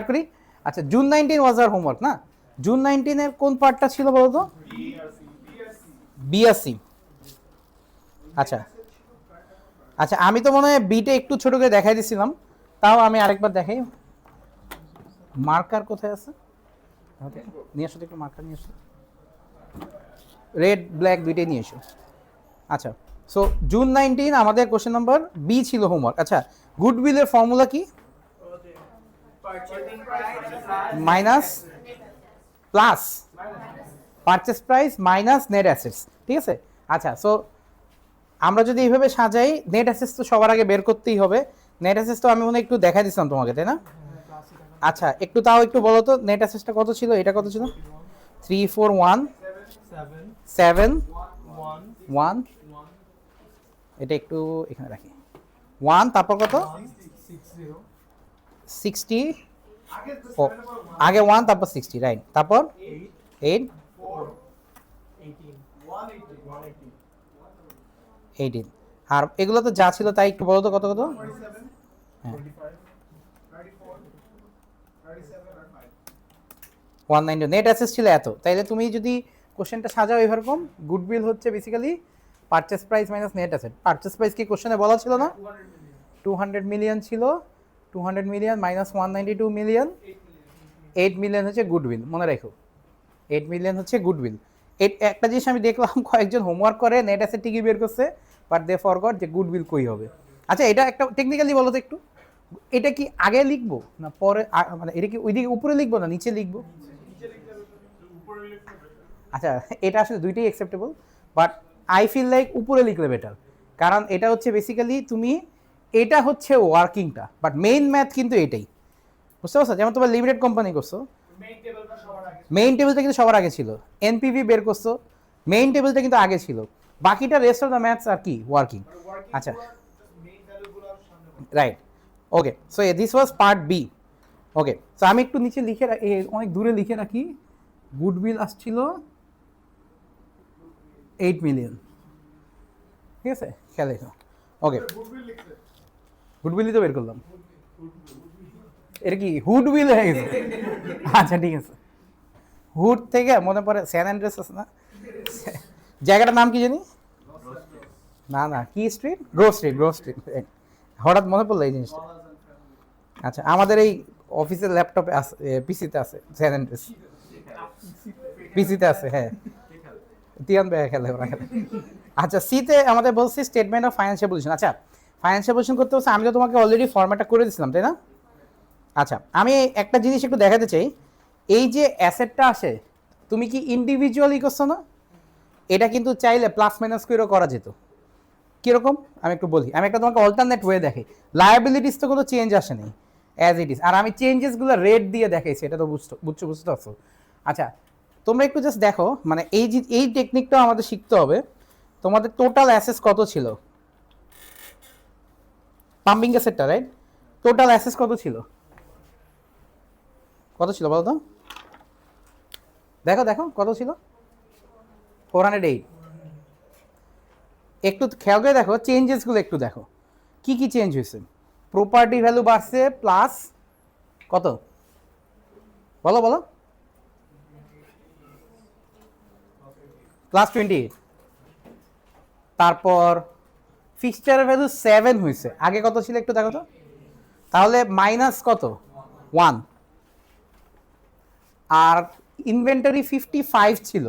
করি। আচ্ছা, জুন 19 ওয়াজ আর হোমওয়ার্ক না? জুন 19 এর কোন পার্টটা ছিল বলো তো? বিএসসি। আচ্ছা আচ্ছা, আমি তো মনে হয় বিটে একটু ছোট করে দেখাই দিছিলাম, তাও আমি আরেকবার দেখাই। মার্কার কোথায় আছে? নিয়ে আসো, একটু মার্কার নিয়ে আসো, রেড ব্ল্যাক দুইটাই নিয়ে এসো। আচ্ছা, সো জুন 19 আমাদের কোশ্চেন নাম্বার বি ছিল হোমওয়ার্ক। আচ্ছা, গুডউইলের ফর্মুলা কি? Minus plus purchase price minus net assets, ঠিক আছে? আচ্ছা, সো আমরা যদি এইভাবে সাজাই, নেট অ্যাসেটস তো সবার আগে বের করতেই হবে। নেট অ্যাসেটস তো আমি মনে একটু দেখা দিছিলাম তোমাকে, তাই না? আচ্ছা, একটু তাও একটু বলো তো, নেট অ্যাসেটসটা কত ছিল? এটা কত ছিল? 341 7 1, এটা একটু এখানে রাখি, 1, তারপর কত? 60, আগে 1 তারপর 60, রাইট, তারপর 8 18। আর এগুলো তো যা ছিল তাই একটু বলো তো, কত কত? হ্যাঁ, 190 নেট অ্যাসেস ছিল এত। তাইলে তুমি যদি কোশ্চেনটা সাজাও এরকম, গুডউইল হচ্ছে basically purchase price minus net asset. Purchase price কি কোশ্চেনে বলা ছিল না? 200 মিলিয়ন ছিল, 200 মিলিয়ন মাইনাস 192 মিলিয়ন, 8 মিলিয়ন হচ্ছে গুডউইল, মনে রাখো 8 মিলিয়ন হচ্ছে গুডউইল। একটা জিনিস আমি দেখলাম, কয়েকজন হোমওয়ার্ক করে নেট অ্যাসেট ঠিকই বের করছে, বাট দে ফরগট যে গুডউইল কই হবে। আচ্ছা, এটা একটা টেকনিক্যালি বলো তো একটু, এটা কি আগে লিখবো না পরে, মানে এটা কি ওইদিকে উপরে লিখবো না নিচে লিখবো? আচ্ছা, এটা আসলে দুইটাই acceptable, but I feel like উপরে লিখলে বেটার, কারণ এটা হচ্ছে বেসিক্যালি তুমি, এটা হচ্ছে ওয়ার্কিংটা, বাট মেইন ম্যাথ কিন্তু এটাই, বুঝতে পারছো? যেমন তোমার লিমিটেড কোম্পানি করছো, মেইন টেবিলটা কিন্তু সবার আগে ছিল, এনপিভি বের করছো, মেইন টেবিলটা কিন্তু আগে ছিল, বাকিটা রেস্ট অফ দ্য ম্যাথস আর কি ওয়ার্কিং। আচ্ছা, right, okay, so this was part B. Okay, so আমি একটু নিচে লিখে অনেক দূরে লিখে রাখি, গুডউইল আসছিল 8 মিলিয়ন, ঠিক আছে, খেয়াল রেখো। ওকে, গুডউইলই তো বের করলাম, এটা কি হুডউইল হয়ে গেছে? আচ্ছা, ঠিক আছে, হুড থেকে মনে পড়ে স্যান অ্যান্ড্রেস আছে না, জায়গাটার নাম কি জানি? না না, কি street? Grove street, Grove street, হঠাৎ মনে পড়লো এই জিনিসটা। আচ্ছা, আমাদের এই অফিসের ল্যাপটপে আছে, পিসিতে আছে স্যান অ্যান্ড্রেস, পিসিতে আছে, হ্যাঁ, তিয়ান ভাই খেলে, ওরা খেলে। আচ্ছা, সিতে আমাদের বলছি স্টেটমেন্ট অফ ফাইন্যান্সিয়াল পজিশন। আচ্ছা, ফাইন্যান্সিয়াল পজিশন করতে বলছে, আমি তো তোমাকে অলরেডি ফর্ম্যাটটা করে দিয়েছিলাম, তাই না? আচ্ছা, আমি একটা জিনিস একটু দেখাতে চাই, এই যে অ্যাসেটটা আসে, তুমি কি ইন্ডিভিজুয়ালি করছো না? এটা কিন্তু চাইলে প্লাস মাইনাস করেও করা যেত। কীরকম আমি একটু বলি, আমি একটা তোমাকে অল্টারনেট ওয়ে দেখি। লায়াবিলিটিস তো কোনো চেঞ্জ আসেনি, অ্যাজ ইট ইজ, আর আমি চেঞ্জেসগুলো রেট দিয়ে দেখাইছি, এটা তো বুঝতে পারছো? আচ্ছা, তোমরা একটু জাস্ট দেখো, মানে এই টেকনিকটাও আমাদের শিখতে হবে। তোমাদের টোটাল অ্যাসেস কত ছিল? পাম্পিং অ্যাসেটটা, রাইট? টোটাল অ্যাসেস কত ছিল? কত ছিল বলো তো? দেখো দেখো কত ছিল? 408। একটু খেয়াল করে দেখো, চেঞ্জেসগুলো একটু দেখো, কি কি চেঞ্জ হয়েছে। প্রপার্টি ভ্যালু বাড়ছে প্লাস কত, বলো বলো, প্লাস 28। তারপর ফিক্সচারের ভ্যালু 7 হয়েছে, আগে কত ছিল একটু দেখো তো, তাহলে মাইনাস কত, 1। আর ইনভেন্টরি 55 ছিল,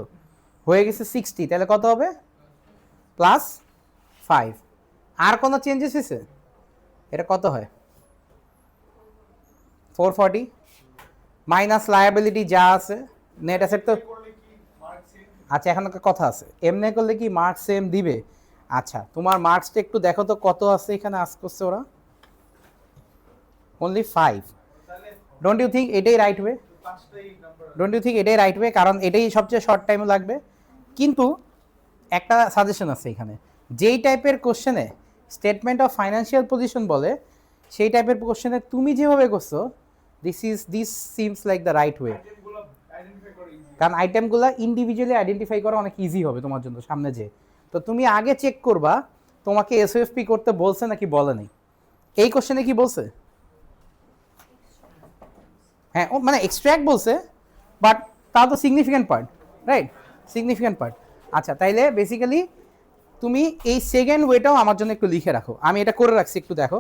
হয়ে গেছে 60, তাহলে কত হবে, প্লাস 5। আর কোনো চেঞ্জেস হয়েছে? এটা কত হয়, 440 মাইনাস লায়াবিলিটি যা আছে, নেট অ্যাসেট তো। আচ্ছা, এখন একটা কথা আছে, এমনি করলে কি মার্কস সেম দিবে? আচ্ছা, তোমার মার্কসটা একটু দেখো তো কত আছে এখানে, আস করছে ওরা অনলি 5। ডোন্ট ইউ থিঙ্ক এটাই right way? Don't you think এটাই রাইট ওয়ে? কারণ এটাই সবচেয়ে শর্ট টাইমে লাগবে। কিন্তু একটা সাজেশন আছে এখানে, যেই টাইপের কোশ্চেনে স্টেটমেন্ট অফ ফাইন্যান্সিয়াল পজিশন বলে, সেই টাইপের কোশ্চেনে তুমি যেভাবে করছো, this seems like the right way. কারণ আইটেমগুলো ইন্ডিভিজুয়ালি আইডেন্টিফাই করা অনেক ইজি হবে তোমার জন্য সামনে যে। তো তুমি আগে চেক করবা তোমাকে এসওএফপি করতে বলছে নাকি বলে নাই। এই কোশ্চেনে কি বলছে? হ্যাঁ ও মানে এক্সট্র্যাক্ট বলছে, বাট তা তো significant part, right? Significant part. আচ্ছা তাইলে বেসিক্যালি তুমি এই সেকেন্ড ওয়েটাও আমার জন্য একটু লিখে রাখো, আমি এটা করে রাখছি, একটু দেখো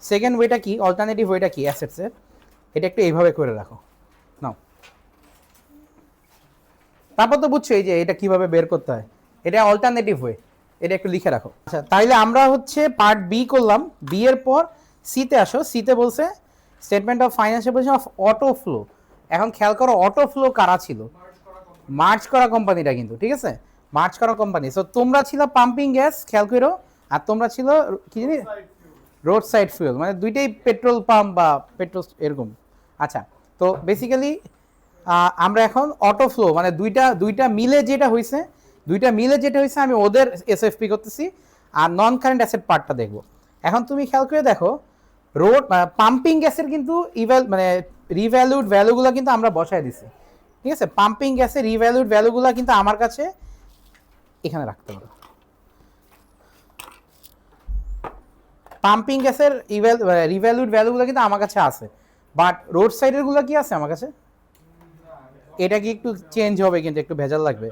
সেকেন্ড ওয়েটা কি, অল্টারনেটিভ ওয়েটা কি অ্যাসেটসের, এটা একটু এইভাবে করে রাখো নাও। তারপর তো বুঝছো এই যে এটা কিভাবে বের করতে হয়, এটা অল্টারনেটিভ ওয়ে, এটা একটু লিখে রাখো। আচ্ছা তাইলে আমরা হচ্ছে পার্ট বি করলাম, বি এর পর সিতে আসো। সিতে বলছে statement of financial position of auto flow. এখন খেয়াল করো অটো ফ্লো কারা ছিল, মার্চ করা কোম্পানিটা কিন্তু, ঠিক আছে, মার্চ করা কোম্পানি। সো তোমরা ছিল পাম্পিং গ্যাস, খেয়াল করো, আর তোমরা ছিল কি জানি রোড সাইড ফুয়েল, মানে দুইটাই পেট্রোল পাম্প বা পেট্রোল এরকম। আচ্ছা তো বেসিক্যালি আমরা এখন অটো ফ্লো মানে দুইটা মিলে যেটা হয়েছে, আমি ওদের এসএফপি করতেছি, আর নন কারেন্ট অ্যাসেট পার্টটা দেখবো। এখন তুমি খেয়াল করে দেখো রোড পাম্পিং গ্যাসের কিন্তু মানে রিভ্যালুড ভ্যালুগুলো কিন্তু আমরা বসায় দিছি, ঠিক আছে। পাম্পিং গ্যাসের রিভ্যালুড ভ্যালুগুলো কিন্তু আমার কাছে এখানে রাখতে পারো। পাম্পিং গ্যাসের রিভ্যালুড ভ্যালুগুলো কিন্তু আমার কাছে আছে, বাট রোড সাইডের গুলো কি আছে আমার কাছে, এটা কি একটু চেঞ্জ হবে, কিন্তু একটু ভেজাল লাগবে,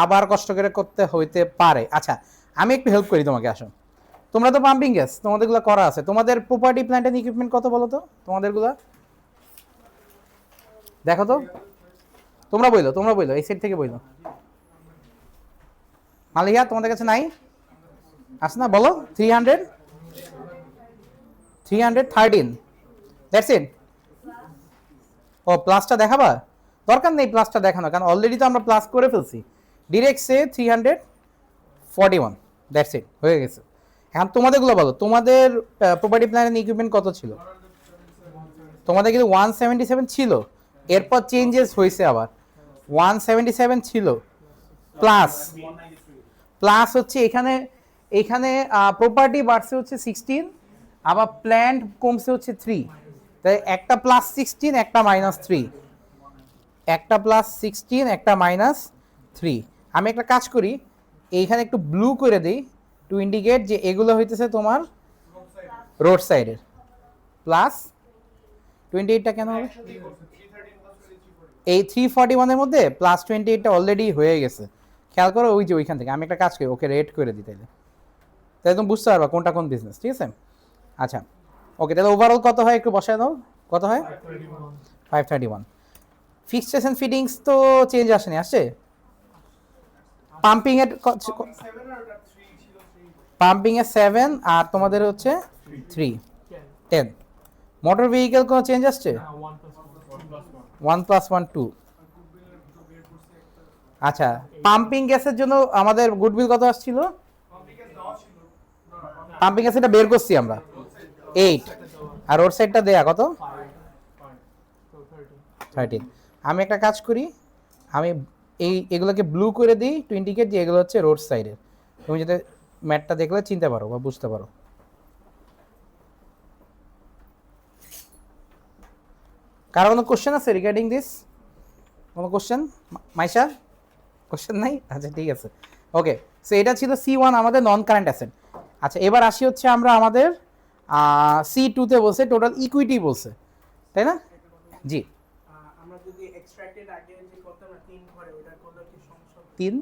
আবার কষ্ট করে করতে হইতে পারে। আচ্ছা আমি একটু হেল্প করি তোমাকে, আসো। তোমরা তো পাম্পিং গ্যাস, তোমাদেরগুলো করা আছে, তোমাদের প্রপার্টি প্ল্যান্ট এন্ড ইকুইপমেন্ট কত বলো তো তোমাদেরগুলো, দেখো তো, তোমরা বইলো এই সাইড থেকে বইলো। মালিয়া তোমাদের কাছে নাই, আস না, বলো 313, দ্যাটস ইট। ও প্লাসটা দেখাবা, দরকার নেই প্লাসটা দেখানো, কারণ অলরেডি তো আমরা প্লাস করে ফেলছি। ডিরেক্ট সে 341, দ্যাটস ইট, হয়ে গেছে। এখন তোমাদেরগুলো বলো, তোমাদের প্রপার্টি প্ল্যান এন্ড ইকুইপমেন্ট কত ছিল? তোমাদের কিন্তু 177 ছিল, এরপর চেঞ্জেস হয়েছে, আবার 177 ছিল, প্লাস হচ্ছে এখানে প্রপার্টি বাড়ছে হচ্ছে 16, আবার প্ল্যান্ট কমছে হচ্ছে 3, তাই একটা প্লাস 16 একটা মাইনাস 3, একটা প্লাস 16 একটা মাইনাস 3। আমি একটা কাজ করি, এইখানে একটু ব্লু করে দিই টু ইন্ডিকেট যে এগুলো হইতেছে তোমার রোড সাইডের। প্লাস 28টা কেন হবে, এই 341 এর মধ্যে প্লাস 28টা অলরেডি হয়ে গেছে, খেয়াল করো ওই যে ওইখান থেকে। আমি একটা কাজ করি, ওকে রেট করে দিই, তাহলে তুমি বুঝতে পারবা কোনটা কোন বিজনেস, ঠিক আছে। আচ্ছা ওকে, তাহলে ওভারঅল কত হয় একটু বসায় দাও, কত হয়? 531। ফিক্সচার্স এন্ড ফিটিংস তো চেঞ্জ আসেনি, আসছে? পাম্পিং এর 7 আর তোমাদের হচ্ছে 3, 10। মোটর ভেহিকেল কোনো চেঞ্জ আসছে? 1 + 1 2। আচ্ছা পাম্পিং গ্যাসের জন্য আমাদের গুডউইল কত আসছিল? পাম্পিং গ্যাস এটা বের করছি আমরা 8, আর রোড সাইডটা দেয়া কত? 13। আমি একটা কাজ করি, আমি এগুলোকে ব্লু করে দিই টু ইন্ডিকেট যে এগুলো হচ্ছে রোড সাইডের। তুমি যাতে ম্যাটটা দেখলে চিনতে পারো বা বুঝতে পারো। কারো কোনো কোশ্চেন আছে রিগার্ডিং দিস? কোনো কোশ্চেন? মাইশা, কোশ্চেন নাই? আচ্ছা ঠিক আছে, ওকে। সো এটা ছিল C1 আমাদের নন কারেন্ট অ্যাসেট। আচ্ছা এবার আসি হচ্ছে আমরা আমাদের C2তে বলছে টোটাল ইকুইটি বলছে, তাই না? জি, আমরা যদি এক্সট্রাক্টেড আগে যে করতাম না 3 ঘরে, ওটা করলে কি সমস্যা? 3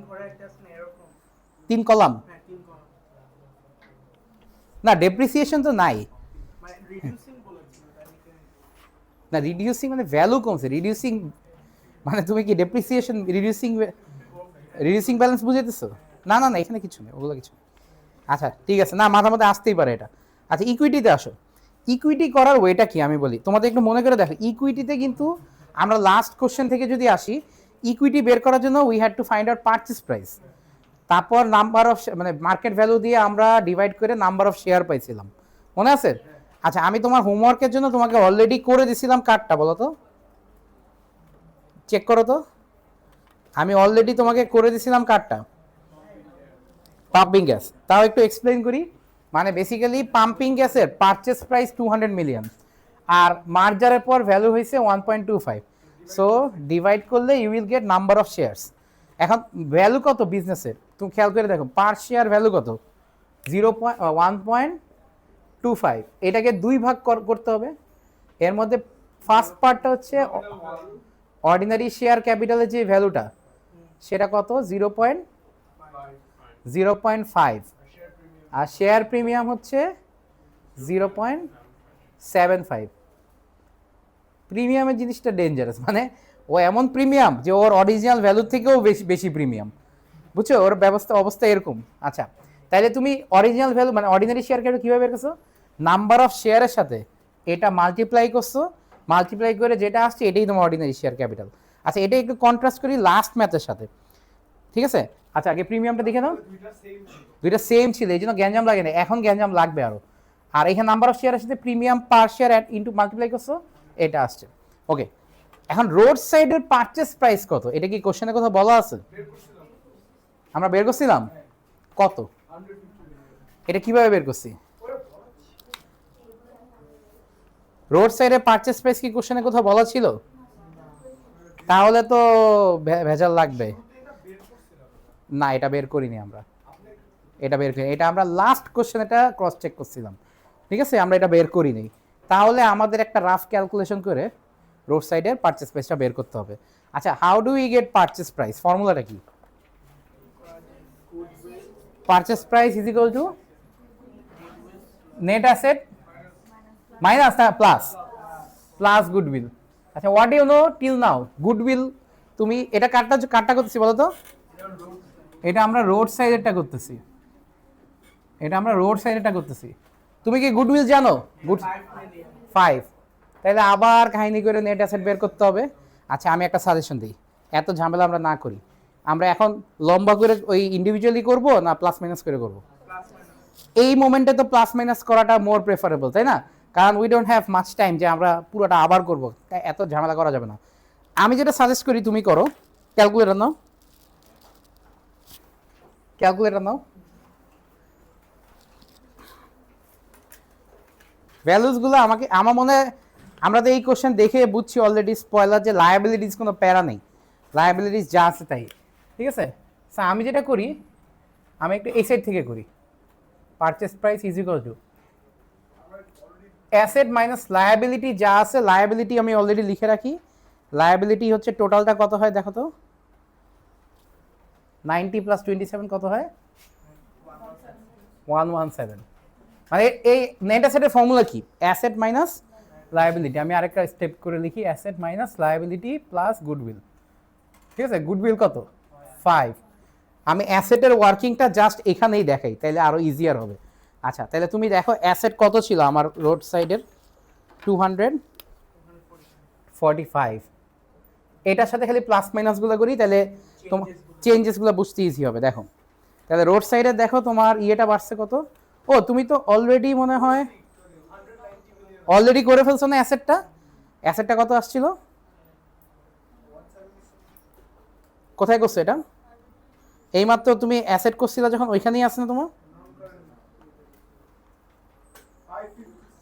ঘরে একটা আছে না এরকম, 3 কলাম? হ্যাঁ 3 কলাম। না ডেপ্রিসিয়েশন তো নাই, মানে রিডিউসিং বলেছিল তাই কি? না রিডিউসিং মানে ভ্যালু কমছে, রিডিউসিং মানে তুমি কি ডেপ্রিসিয়েশন রিডিউসিং ব্যালেন্স বুঝাইতেছো? না না না এখানে কিছু নেই, ওগুলো কিছু নেই। আচ্ছা ঠিক আছে, না মাথার মধ্যে আসতেই পারে এটা। আচ্ছা ইকুইটিতে আসো, ইকুইটি করার ওয়েটা কি আমি বলি তোমাদের, একটু মনে করে দেখো। ইকুইটিতে কিন্তু আমরা লাস্ট কোশ্চেন থেকে যদি আসি, ইকুইটি বের করার জন্য we had to find out purchase price, তারপর নাম্বার অফ মানে মার্কেট ভ্যালু দিয়ে আমরা ডিভাইড করে নাম্বার অফ শেয়ার পাইছিলাম, মনে আছে? আচ্ছা আমি তোমার হোমওয়ার্কের জন্য তোমাকে অলরেডি করে দিছিলাম কার্ডটা, বলো তো, চেক করো তো, আমি অলরেডি তোমাকে করে দিছিলাম কার্ডটা পাম্পিং গ্যাস। তাও একটু এক্সপ্লেইন করি, মানে বেসিক্যালি পাম্পিং গ্যাসের পারচেস প্রাইস 200 মিলিয়ন, আর মার্জারের পর ভ্যালু হয়েছে 1.25, সো ডিভাইড করলে you will get number of shares. এখন ভ্যালু কত বিজনেসের তুমি খেয়াল করে দেখো, পার শেয়ার ভ্যালু কত? 1.25 25, এটাকে 2 ভাগ করতে হবে। এর মধ্যে ফার্স্ট পার্টটা হচ্ছে অর্ডিনারি শেয়ার ক্যাপিটালের যে ভ্যালুটা সেটা কত 0.05, আর শেয়ার প্রিমিয়াম হচ্ছে 0.75। প্রিমিয়ামের জিনিসটা ডেঞ্জারাস, মানে ও এমন প্রিমিয়াম যে ওর অরিজিনাল ভ্যালুর থেকেও বেশি বেশি প্রিমিয়াম, বুঝছো? ওর অবস্থা এরকম। আচ্ছা, তাইলে তুমি অরিজিনাল ভ্যালু মানে অর্ডিনারি শেয়ার ক্যাপিটাল কীভাবে বের করছো? নাম্বার অফ শেয়ারের সাথে এটা মাল্টিপ্লাই করছো, মাল্টিপ্লাই করে যেটা আসছে এটাই তোমার অর্ডিনারি শেয়ার ক্যাপিটাল। আচ্ছা, এটা একটু কন্ট্রাস্ট করি লাস্ট ম্যাথের সাথে, ঠিক আছে? আচ্ছা, আগে প্রিমিয়ামটা দেখে নাও। দুইটা সেম ছিল, এই জন্য গ্যাঞ্জাম লাগে না, এখন গ্যাঞ্জাম লাগবে আরো। আর এখানে নাম্বার অফ শেয়ারের সাথে প্রিমিয়াম পার শেয়ার ইন্টু মাল্টিপ্লাই করছো, এটা আসছে। ওকে, এখন রোড সাইডের পারচেস প্রাইস কত? এটা কি কোশ্চেনে কোথাও বলা আছে? আমরা বের করছিলাম কত? এটা কিভাবে বের করছি? রোড সাইডের পারচেস প্রাইস কি কোশ্চেনে কোথাও বলা ছিল? তাহলে তো ভেজাল লাগবে। না, এটা বের করিনি আমরা, এটা বের করিনি, এটা আমরা লাস্ট কোশ্চেন এটা ক্রস চেক করছিলাম, ঠিক আছে? আমরা এটা বের করিনি। তাহলে আমাদের একটা রাফ ক্যালকুলেশন করে রোড সাইডের পারচেস প্রাইসটা বের করতে হবে। আচ্ছা, how do we get purchase price? ফর্মুলাটা কি? Purchase price is equal to net asset minus plus goodwill. আচ্ছা, what you know till now? Goodwill তুমি এটা কাটটা করতেছি বলো তো? এটা আমরা রোড সাইডেরটা করতেছি, তুমি কি গুডউইল জানো? 5। তাহলে আবার কাহিনী করে নেট অ্যাসেট বের করতে হবে। আচ্ছা, আমি একটা সাজেশন দিই, এত ঝামেলা আমরা না করি। আমরা এখন লম্বা করে ওই ইন্ডিভিজুয়ালি করব না প্লাস মাইনাস করে করব? এই মোমেন্টে তো প্লাস মাইনাস করাটা মোর প্রেফারেবল, তাই না? কারণ we don't have much time যে আমরা পুরোটা আবার করব, তাই এত ঝামেলা করা যাবে না। আমি যেটা সাজেস্ট করি তুমি করো, ক্যালকুলেটর নাও। ভ্যালুসগুলো আমার মনে হয় আমরা তো এই কোশ্চেন দেখে বুঝছি অলরেডি স্পয়লার যে লায়াবিলিটিস কোনো প্যারা নেই, লায়াবিলিটিস যা আছে তাই, ঠিক আছে? আমি যেটা করি, আমি একটু এই সাইড থেকে করি। Purchase price is equal two asset minus liability যা আছে, লায়াবিলিটি আমি অলরেডি লিখে রাখি। লায়াবিলিটি হচ্ছে টোটালটা কত হয় দেখো তো, 90 + 27 কত হয়? 117। মানে এই নেট অ্যাসেটের ফর্মুলা কি? Asset minus liability. আমি আরেকটা স্টেপ করে লিখি, asset minus liability plus goodwill, ঠিক আছে? গুডউইল কত? 5। আমি অ্যাসেটের ওয়ার্কিংটা জাস্ট এখানেই দেখাই, তাহলে আরো ইজিয়ার হবে। আচ্ছা, তাহলে তুমি দেখো অ্যাসেট কত ছিল আমার রোড সাইডের? 245। এটার সাথে খালি প্লাস মাইনাসগুলো করি, তাহলে তোমার চেঞ্জেসগুলো বুঝতে ইজি হবে। দেখো, তাহলে রোড সাইডে দেখো তোমার ইয়েটা বাড়ছে কত? ও, তুমি তো অলরেডি মনে হয় অলরেডি করে ফেলছো না অ্যাসেটটা কত আসছিল? কোথায় করছো এটা? এইমাত্র তুমি অ্যাসেট করছিলে যখন, ওইখানেই আসছে না তোমার?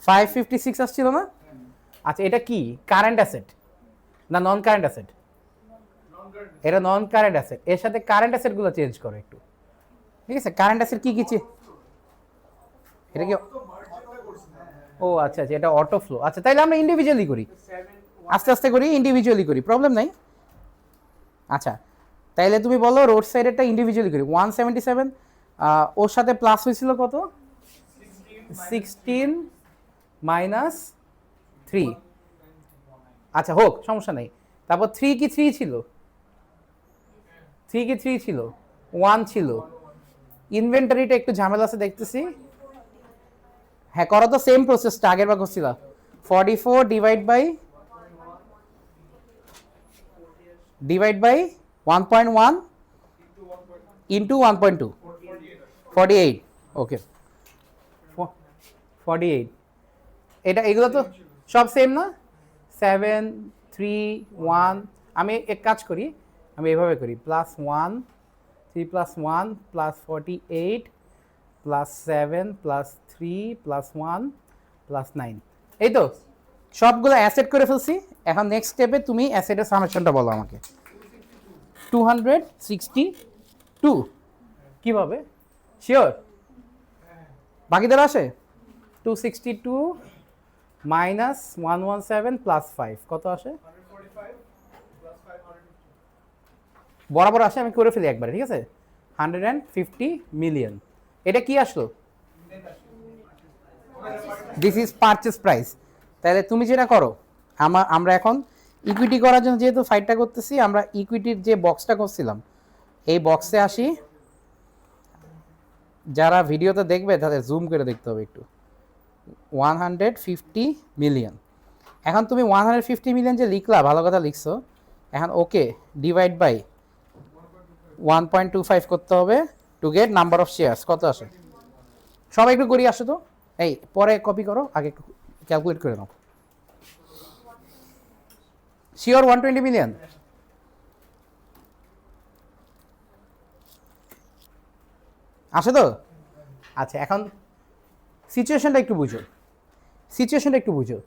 556 আসছিল না? আচ্ছা, এটা কি কারেন্ট অ্যাসেট না নন কারেন্ট অ্যাসেট? এটা নন কারেন্ট অ্যাসেট, এর সাথে কারেন্ট অ্যাসেটগুলো চেঞ্জ করো একটু, ঠিক আছে? কারেন্ট অ্যাসেট কি এটা কি? ও আচ্ছা, এটা অটো ফ্লো। আচ্ছা, তাইলে আমরা ইন্ডিভিজুয়ালি করি, আস্তে আস্তে করি, ইন্ডিভিজুয়ালি করি, প্রবলেম নাই। আচ্ছা, তাইলে তুমি বলো রোড সাইডেরটা ইন্ডিভিজুয়ালি করি। 177 ওর সাথে প্লাস হয়েছিল কত? 16 - 3। আচ্ছা, হোক, সমস্যা নেই। তারপর 3 কি 3 ছিল? 1 ছিল। ইনভেন্টরিটা একটু ঝামেলা আছে দেখতেছি। হ্যাঁ, করো তো সেম প্রসেসটা আগের বার করছিল। 44 ডিভাইড বাই 1.1 ইন্টু 1.2, 48। ওকে, 48। এগুলো তো সব সেম না? 7 3 1। আমি এক কাজ করি, আমি এভাবে করি, +1 3 + 1 +48 +7 +3 +1 +9। এই তো সবগুলো অ্যাসেট করে ফেলছি। এখন নেক্সট স্টেপে তুমি অ্যাসেটের সামেশনটা বলো আমাকে। 262 কিভাবে? শিওর? বাকিদের আসে? 262 মাইনাস 117 প্লাস 5 কত আসে? 145 plus 550 বরাবর আসে, আমি করে ফেলি একবারে, ঠিক আছে? 150 মিলিয়ন। এটা কি আসলো? This is purchase price. তাহলে তুমি যেটা করো, আমরা এখন ইকুইটি করার জন্য যেহেতু ফাইটটা করতেছি, আমরা ইকুইটির যে বক্সটা করছিলাম এই বক্সে আসি। যারা ভিডিওতে দেখবে তাদের জুম করে দেখতে হবে একটু। 150 মিলিয়ন। এখন তুমি 150 মিলিয়ন যে লিখলা, ভালো কথা লিখছো। এখন ওকে ডিভাইড বাই 1.25 করতে হবে to get number of shares. কত আসে? সবাই একটু করি আসো তো। এই পরে কপি করো, আগে একটু ক্যালকুলেট করে নাও। Sure 120 million? আসে তো? আচ্ছা, এখন সিচুয়েশনটা একটু বুঝো।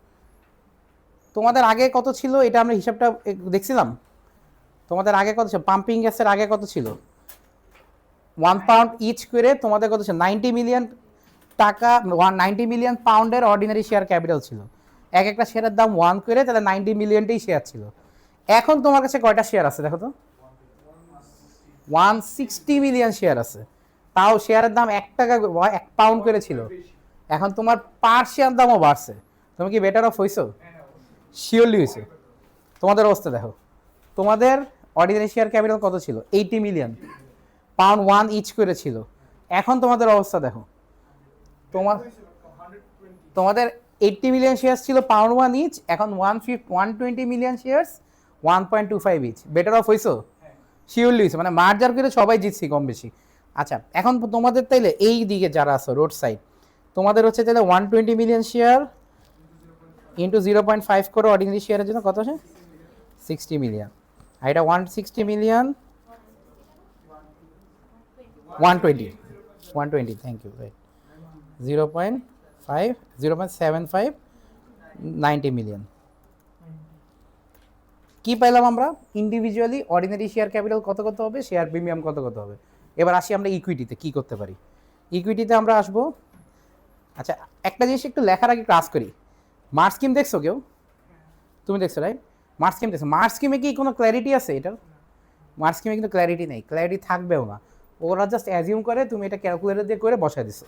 তোমাদের আগে কত ছিল এটা আমরা হিসাবটা দেখছিলাম। তোমাদের আগে কত ছিল? পাম্পিং গ্যাসের আগে কত ছিল? 1 পাউন্ড ইচ করে তোমাদের কত ছিল? 90 মিলিয়ন টাকা, 90 মিলিয়ন পাউন্ডের অর্ডিনারি শেয়ার ক্যাপিটাল ছিল। এক একটা শেয়ারের দাম 1 করে, তাহলে 90 মিলিয়নটাই শেয়ার ছিল। এখন তোমার কাছে কয়টা শেয়ার আছে দেখো তো? 160 মিলিয়ন শেয়ার আছে। তাও শেয়ারের দাম 1 টাকা 1 পাউন্ড করে ছিল। এখন তোমার পার শেয়ার দামও বাড়ছে। তুমি কি বেটার অফ হইছো? শিওরলি হয়েছে। তোমাদের অবস্থা দেখো, তোমাদের অর্ডিনারি শেয়ার ক্যাপিটাল কত ছিল? 80 মিলিয়ন পাউন্ড 1 ইচ করে ছিল। এখন তোমাদের অবস্থা দেখো, তোমাদের 80 মিলিয়ন শেয়ার ছিল পাউন্ড 1 ইচ, এখন 120 million shares 1.25 each. Better off হইছো? শিওরলি হয়েছে। মানে মার্জার করে সবাই জিতছি কম বেশি। আচ্ছা, এখন তোমাদের তাইলে এই দিকে যারা আছো রোড সাইড, তোমাদের হচ্ছে তাহলে 120 মিলিয়ন শেয়ার ইন্টু 0.5 করে অর্ডিনারি শেয়ারের জন্য কত আসে? 60 মিলিয়ন। আর এটা 160 মিলিয়ন 120 থ্যাংক ইউ। 0.75 90 মিলিয়ন। কি পাইলাম আমরা? ইন্ডিভিজুয়ালি অর্ডিনারি শেয়ার ক্যাপিটাল কত কত হবে, শেয়ার প্রিমিয়াম কত কত হবে। এবার আসি আমরা ইকুইটিতে কি করতে পারি। ইকুইটিতে আমরা আসবো। আচ্ছা, একটা জিনিস একটু লেখার আগে ক্লাস করি। মার্চ স্কিম দেখছো কেউ? তুমি দেখছো রাইট? মার্চ স্কিম দেখছো? মার্চ স্কিমে কি কোনো ক্ল্যারিটি আছে এটার? মার্চ স্কিমে কিন্তু ক্ল্যারিটি নেই, ক্ল্যারিটি থাকবেও না। ওরা জাস্ট অ্যাজিউম করে, তুমি এটা ক্যালকুলেটর দিয়ে করে বসায় দিছো।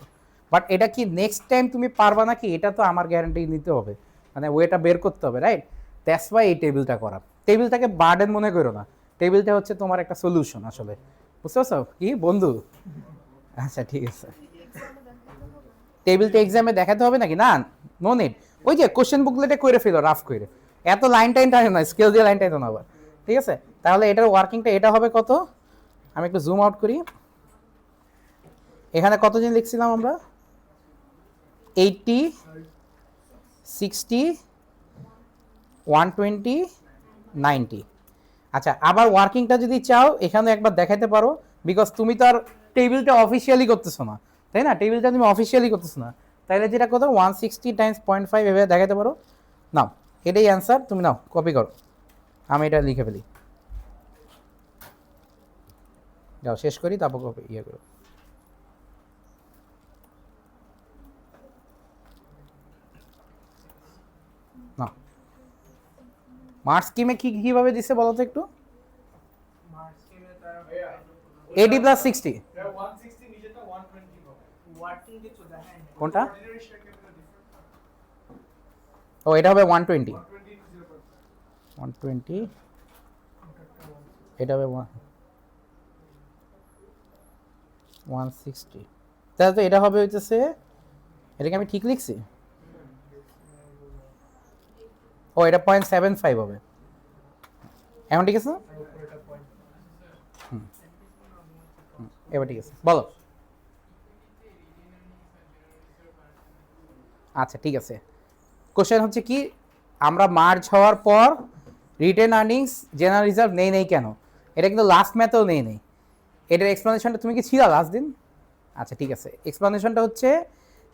বাট এটা কি নেক্সট টাইম তুমি পারবা নাকি, এটা তো আমার গ্যারান্টি নিতে হবে, মানে ওয়েটা বের করতে হবে, রাইট? দ্যাটস ওয়াই এই টেবিলটা করা। টেবিলটাকে বার্ডেন মনে করো না, টেবিলটা হচ্ছে তোমার একটা সলিউশন আসলে। বুঝতে পারছো কি বন্ধু? আচ্ছা ঠিক আছে। টেবিলটা এক্সামে দেখাতে হবে নাকি? না, নো নিড। ওই যে কোশ্চেন বুকলেটে করে ফেলো রাফ করে, এত লাইন টাইন টাইম না, স্কেল দিয়ে লাইন টাইন না আবার। ঠিক আছে, তাহলে এটার ওয়ার্কিংটা এটা হবে কত? আমি একটু জুম আউট করি। এখানে কত দিন লিখছিলাম আমরা? 80 60 120 90। আচ্ছা, আবার ওয়ার্কিংটা যদি চাও এখানে একবার দেখাইতে পারো, বিকজ তুমি তো আর টেবিলটা অফিসিয়ালি করতেছো না, তাই না? টেবিলটা তুমি অফিসিয়ালি করতেছো না, তাইলে যেটা কত 160 টাইমস 0.5 এভাবে দেখাইতে পারো। নাও, এটাই অ্যান্সার, তুমি নাও কপি করো, আমি এটা লিখে ফেলি। যাও শেষ করি, তারপর কপি ইয়ে করো। না, মার্চ স্কিমে কিভাবে দিচ্ছে বলো তো একটু? মার্চ স্কিমে তারা 80 প্লাস 60 160 নিচেটা 120 হবে। ওয়ার্কিং কিছু দেখায় না। কোনটা? Ordinary share capital different. ও এটা হবে 120 120 0.5 120, এটা হবে 160। তাহলে তো এটা হবে হইতেছে, এটাকে আমি ঠিক লিখছি? ও এটা 0.75 হবে। এখন ঠিক আছে না? এবার ঠিক আছে, বলো। আচ্ছা ঠিক আছে, কোশ্চেন হচ্ছে কি, আমরা মার্জ হওয়ার পর রিটেন আর্নিংস জেনারেল রিজার্ভ নেই কেন? এটা কিন্তু লাস্ট ম্যাথেও নেই। এটার এক্সপ্লেনেশনটা তুমি কি ছিল লাস্ট দিন? আচ্ছা ঠিক আছে, এক্সপ্লেনেশনটা হচ্ছে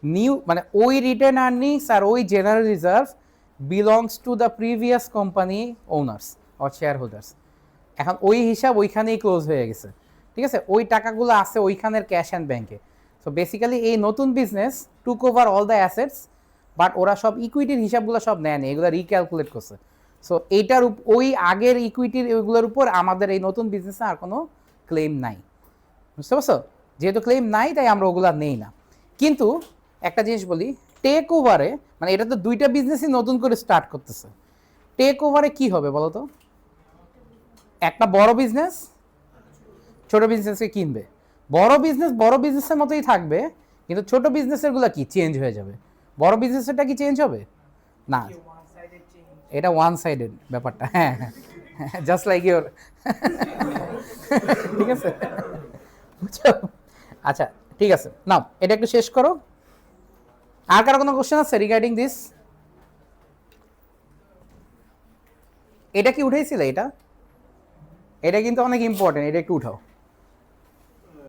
নিউ, মানে ওই রিটেন আর্নিংস আর ওই general reserve belongs to the previous company owners or share holders. এখন ওই হিসাব ওইখানেই ক্লোজ হয়ে গেছে, ঠিক আছে? ওই টাকাগুলো আছে ওইখানের ক্যাশ অ্যান্ড ব্যাংকে। তো সো বেসিক্যালি এই নতুন business took over all the assets, but ওরা সব ইকুইটির হিসাবগুলো সব নেয়নি, এগুলো রিক্যালকুলেট করছে। সো এইটার ওই আগের ইকুইটির ওইগুলোর উপর আমাদের এই নতুন বিজনেসে আর কোনো ক্লেম নাই, বুঝতে পারছো? যেহেতু ক্লেম নাই তাই আমরা ওগুলো নেই না। কিন্তু একটা জিনিস বলি, টেক ওভারে মানে এটা তো দুইটা বিজনেসই নতুন করে স্টার্ট করতেছে, টেক ওভারে কি হবে বলো তো? একটা বড় বিজনেস ছোট বিজনেসকে কিনবে, বড় বিজনেসের মতোই থাকবে, কিন্তু ছোট বিজনেসেরগুলো কি চেঞ্জ হয়ে যাবে, বড় বিজনেসেরটা কি চেঞ্জ হবে না, ওয়ান সাইডেড চেঞ্জ। এটা ওয়ান সাইডেড ব্যাপারটা। হ্যাঁ, জাস্ট লাইক ইউর, ঠিক আছে, বুঝছো? আচ্ছা ঠিক আছে, নাও এটা একটু শেষ করো। আর কারো কোনো কোশ্চেন আছে রিগার্ডিং দিস? এটা কি উঠাইছিলে? এটা কিন্তু অনেক ইম্পর্টেন্ট, এটা একটু উঠাও।